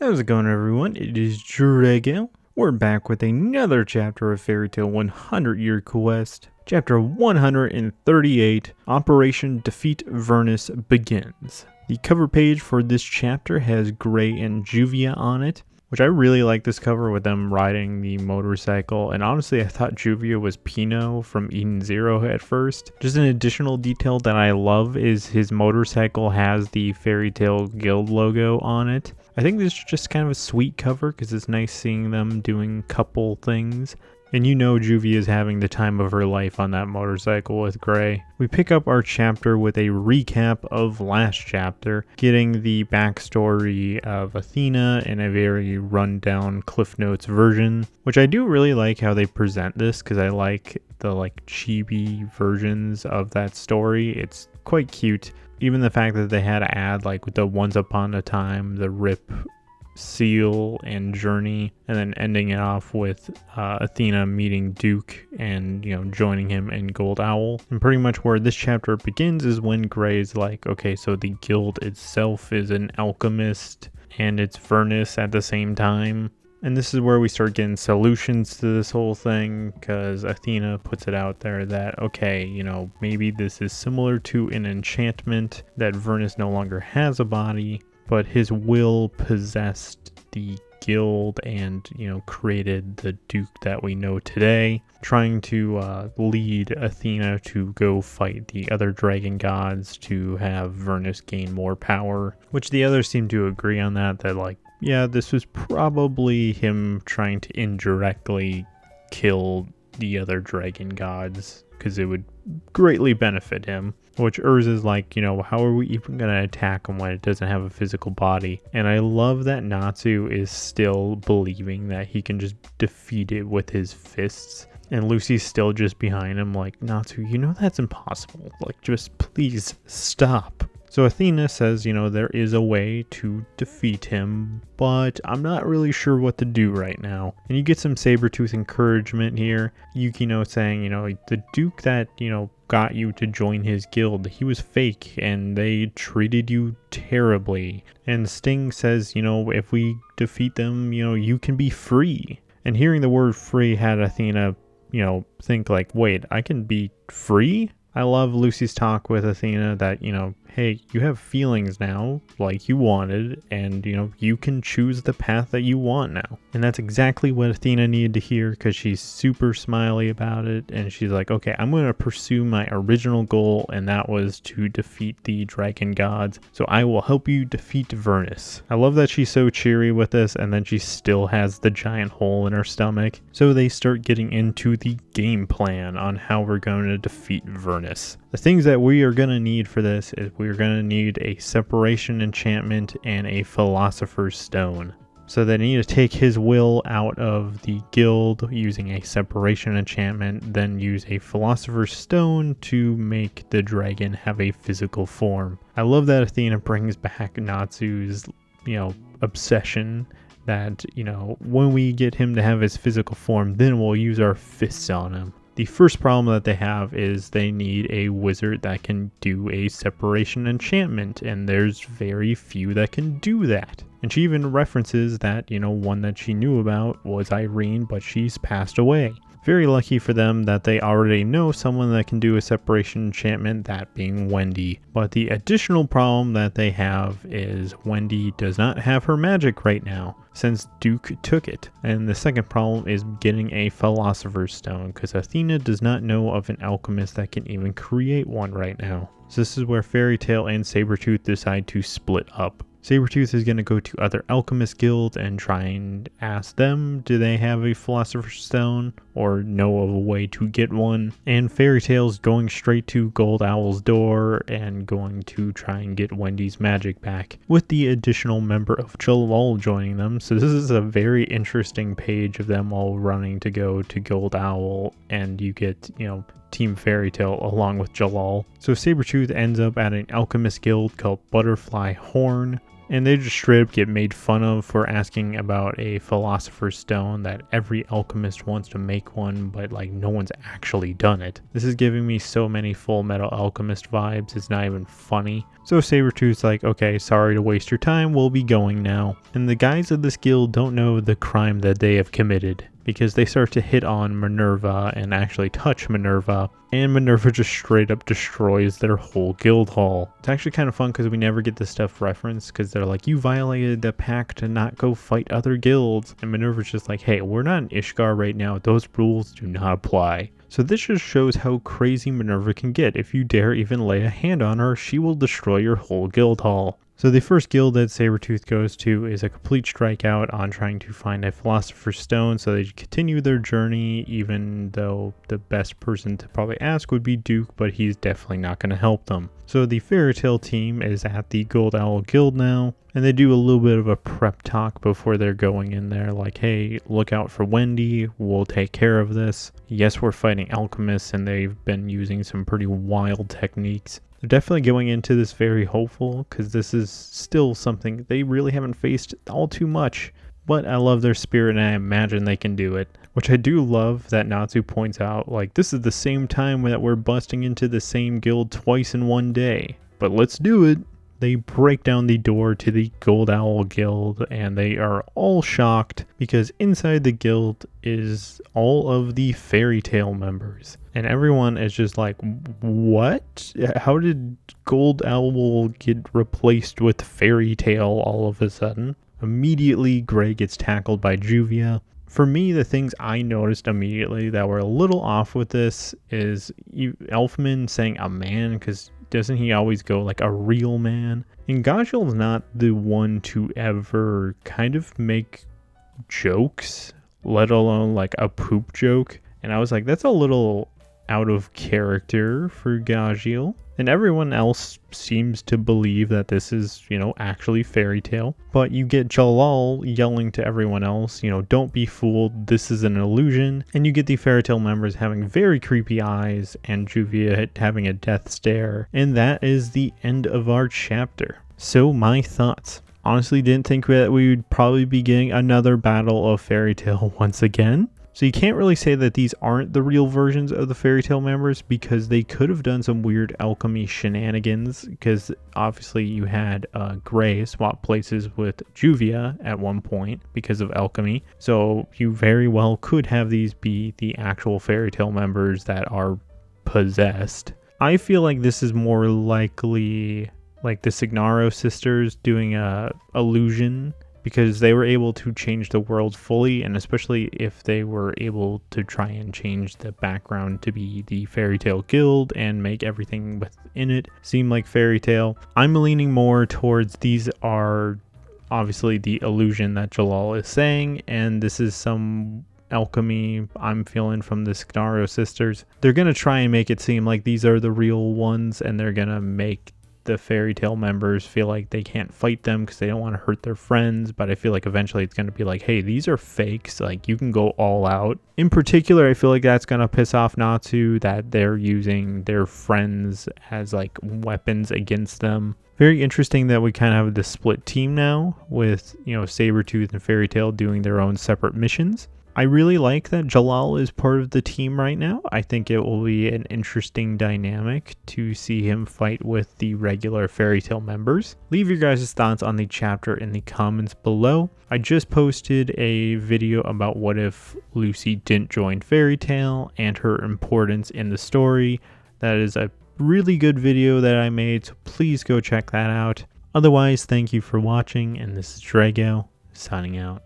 How's it going, everyone? It is Drago. We're back with another chapter of Fairy Tail 100 Year Quest. Chapter 138, Operation Defeat Vernis begins. The cover page for this chapter has Gray and Juvia on it, which I really like this cover with them riding the motorcycle, and honestly I thought Juvia was Pinot from Eden Zero at first. Just an additional detail that I love is his motorcycle has the Fairy Tail Guild logo on it. I think this is just kind of a sweet cover because it's nice seeing them doing couple things. And you know Juvia is having the time of her life on that motorcycle with Gray. We pick up our chapter with a recap of last chapter, getting the backstory of Athena in a very rundown Cliff Notes version, which I do really like how they present this because I like the chibi versions of that story. It's quite cute. Even the fact that they had to add with the Once Upon a Time, the Rip, Seal, and Journey, and then ending it off with Athena meeting Duke and joining him in Gold Owl. And pretty much where this chapter begins is when Gray's like, okay, so the guild itself is an alchemist and it's Vernis at the same time. And this is where we start getting solutions to this whole thing, because Athena puts it out there that, okay, maybe this is similar to an enchantment, that Vernis no longer has a body, but his will possessed the guild and, created the Duke that we know today, trying to lead Athena to go fight the other dragon gods to have Vernis gain more power, which the others seem to agree on that yeah, this was probably him trying to indirectly kill the other dragon gods because it would greatly benefit him. Which Urza's like, how are we even going to attack him when it doesn't have a physical body? And I love that Natsu is still believing that he can just defeat it with his fists. And Lucy's still just behind him like, Natsu, that's impossible. Just please stop. So Athena says, there is a way to defeat him, but I'm not really sure what to do right now. And you get some Sabertooth encouragement here. Yukino saying, the Duke that, got you to join his guild, he was fake and they treated you terribly. And Sting says, if we defeat them, you can be free. And hearing the word free had Athena, think wait, I can be free? I love Lucy's talk with Athena that, hey, you have feelings now, like you wanted, and, you can choose the path that you want now. And that's exactly what Athena needed to hear because she's super smiley about it, and she's like, okay, I'm going to pursue my original goal, and that was to defeat the dragon gods, so I will help you defeat Vernis. I love that she's so cheery with this, and then she still has the giant hole in her stomach. So they start getting into the game plan on how we're going to defeat Vernis. The things that we are going to need for this is we're going to need a separation enchantment and a philosopher's stone. So they need to take his will out of the guild using a separation enchantment, then use a philosopher's stone to make the dragon have a physical form. I love that Athena brings back Natsu's, obsession that, when we get him to have his physical form, then we'll use our fists on him. The first problem that they have is they need a wizard that can do a separation enchantment, and there's very few that can do that. And she even references that, one that she knew about was Irene, but she's passed away. Very lucky for them that they already know someone that can do a separation enchantment, that being Wendy. But the additional problem that they have is Wendy does not have her magic right now, since Duke took it. And the second problem is getting a philosopher's stone, because Athena does not know of an alchemist that can even create one right now. So this is where Fairy Tail and Sabertooth decide to split up. Sabertooth is going to go to other alchemist guilds and try and ask them, do they have a philosopher's stone or know of a way to get one? And Fairy Tail's going straight to Gold Owl's door and going to try and get Wendy's magic back, with the additional member of Jalal joining them. So this is a very interesting page of them all running to go to Gold Owl, and you get, Team Fairy Tail along with Jalal. So Sabertooth ends up at an alchemist guild called Butterfly Horn, And they just straight up get made fun of for asking about a Philosopher's Stone that every alchemist wants to make one, but like no one's actually done it. This is giving me so many Full Metal Alchemist vibes, it's not even funny. So Sabertooth's like, okay, sorry to waste your time, we'll be going now. And the guys of this guild don't know the crime that they have committed, because they start to hit on Minerva and actually touch Minerva, and Minerva just straight up destroys their whole guild hall. It's actually kind of fun because we never get this stuff referenced, because they're like, you violated the pact to not go fight other guilds, and Minerva's just like, hey, we're not in Ishgard right now, those rules do not apply. So this just shows how crazy Minerva can get. If you dare even lay a hand on her, she will destroy your whole guild hall. So the first guild that Sabertooth goes to is a complete strikeout on trying to find a Philosopher's Stone, so they continue their journey, even though the best person to probably ask would be Duke, but he's definitely not going to help them. So the Fairy Tail team is at the Gold Owl Guild now, and they do a little bit of a prep talk before they're going in there, like, hey, look out for Wendy, we'll take care of this. Yes, we're fighting alchemists, and they've been using some pretty wild techniques. They're definitely going into this very hopeful, because this is still something they really haven't faced all too much. But I love their spirit, and I imagine they can do it. Which I do love that Natsu points out, like, this is the same time that we're busting into the same guild twice in one day. But let's do it. They break down the door to the Gold Owl Guild, and they are all shocked because inside the guild is all of the Fairy Tail members. And everyone is just like, what? How did Gold Owl get replaced with Fairy Tail all of a sudden? Immediately, Gray gets tackled by Juvia. For me, the things I noticed immediately that were a little off with this is Elfman saying a man, because doesn't he always go like a real man? And Gajiel's not the one to ever kind of make jokes, let alone like a poop joke. And I was like, that's a little out of character for Gajiel. And everyone else seems to believe that this is, actually Fairy Tail. But you get Jalal yelling to everyone else, don't be fooled, this is an illusion. And you get the Fairy Tail members having very creepy eyes and Juvia having a death stare. And that is the end of our chapter. So my thoughts. Honestly, didn't think that we would probably be getting another battle of Fairy Tail once again. So you can't really say that these aren't the real versions of the Fairy Tail members, because they could have done some weird alchemy shenanigans, because obviously you had Gray swap places with Juvia at one point because of alchemy. So you very well could have these be the actual Fairy Tail members that are possessed. I feel like this is more likely like the Signaro sisters doing a illusion, because they were able to change the world fully, and especially if they were able to try and change the background to be the Fairy Tail Guild and make everything within it seem like Fairy Tail. I'm leaning more towards these are obviously the illusion that Jalal is saying, and this is some alchemy I'm feeling from the Signaro sisters. They're going to try and make it seem like these are the real ones, and they're going to make the Fairy Tail members feel like they can't fight them because they don't want to hurt their friends. But I feel like eventually it's going to be like, hey, these are fakes, like you can go all out. In particular, I feel like that's going to piss off Natsu, that they're using their friends as like weapons against them. Very interesting that we kind of have this split team now with, Sabertooth and Fairy Tail doing their own separate missions. I really like that Jalal is part of the team right now. I think it will be an interesting dynamic to see him fight with the regular Fairy Tail members. Leave your guys' thoughts on the chapter in the comments below. I just posted a video about what if Lucy didn't join Fairy Tail and her importance in the story. That is a really good video that I made, so please go check that out. Otherwise, thank you for watching, and this is Drago, signing out.